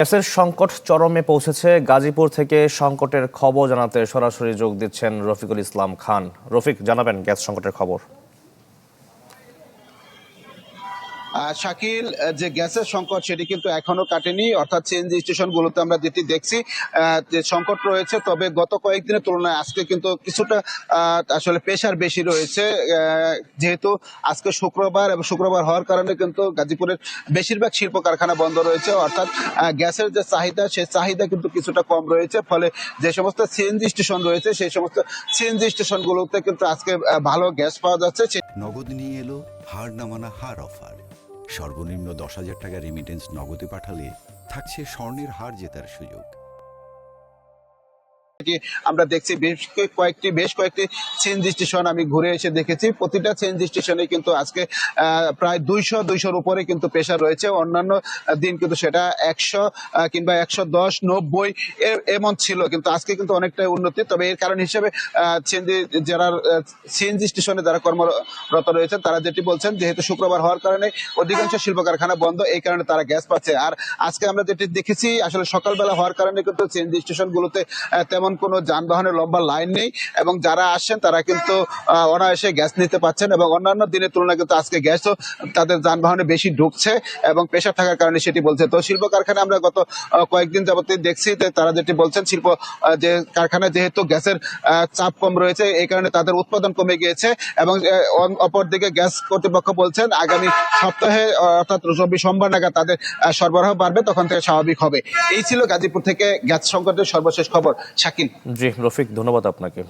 গ্যাসের সংকট চরমে পৌঁছেছে। গাজীপুর থেকে সংকটের খবর জানাতে সরাসরি যোগ দিচ্ছেন রফিকুল ইসলাম খান। রফিক, জানাবেন গ্যাস সংকটের খবর। শাকিল, যে গ্যাসের সংকট সেটি কিন্তু এখনো কাটেনি, অর্থাৎ সিএনজি স্টেশনগুলোতে আমরা যেটি দেখছি যে সংকট রয়েছে, তবে গত কয়েকদিনের তুলনায় আজকে কিন্তু কিছুটা আসলে প্রেশার বেশি রয়েছে। যেহেতু আজকে শুক্রবার এবং শুক্রবার হওয়ার কারণে কিন্তু গাজীপুরের বেশিরভাগ শিল্প কারখানা বন্ধ রয়েছে, অর্থাৎ গ্যাসের যে চাহিদা সেই চাহিদা কিন্তু কিছুটা কম রয়েছে। ফলে যে সমস্ত সিএনজি স্টেশন রয়েছে সেই সমস্ত সিএনজি স্টেশনগুলোতে কিন্তু আজকে ভালো গ্যাস পাওয়া যাচ্ছে। নগদ নিয়ে এলো হার না মানা হার অফার। সর্বনিম্ন 10,000 টাকা রেমিটেন্স নগদে পাঠালে থাকছে স্বর্ণের হার জেতার সুযোগ। আমরা দেখছি বেশ কয়েকটি সিএনজি স্টেশন আমি ঘুরে এসে দেখেছি। প্রতিটা সিএনজি স্টেশনে কিন্তু আজকে প্রায় 200-200-র উপরে কিন্তু প্রেশার রয়েছে। অন্যান্য দিন কিন্তু সেটা 100 কিংবা 110, 90 এমন ছিল, কিন্তু আজকে কিন্তু অনেকটাই উন্নতি। তবে এর কারণ হিসেবে সিএনজি স্টেশনে যারা কর্মরত রয়েছেন তারা যেটি বলছেন, যেহেতু শুক্রবার হওয়ার কারণে অধিকাংশ শিল্প কারখানা বন্ধ, এই কারণে তারা গ্যাস পাচ্ছে। আর আজকে আমরা যেটি দেখেছি, আসলে সকালবেলা হওয়ার কারণে কিন্তু সিএনজি স্টেশনগুলোতে তেমন কোনো যানবাহনের লম্বা লাইন নেই এবং যারা আসছেন তারা কিন্তু অনায়াসে গ্যাস নিতে পারছেন এবং অন্যান্য দিনের তুলনায় কিন্তু আজকে গ্যাসও তাদের যানবাহনে বেশি ঢুকছে এবং প্রেশার থাকার কারণে সেটি বলছে। তো শিল্প কারখানা আমরা গত কয়েকদিন যাবতীয় দেখছি যে তারা যেটি বলছেন, শিল্প যে কারখানায় যেহেতু গ্যাসের চাপ কম রয়েছে এই কারণে তাদের উৎপাদন কমে গিয়েছে এবং অপরদিকে গ্যাস কর্তৃপক্ষ বলছেন আগামী সপ্তাহে অর্থাৎ রবি সোমবার নাগাদ তাদের সরবরাহ বাড়বে, তখন থেকে স্বাভাবিক হবে। এই ছিল গাজীপুর থেকে গ্যাস সংকটের সর্বশেষ খবর। শাকিল। জি রফিক, ধন্যবাদ আপনাকে।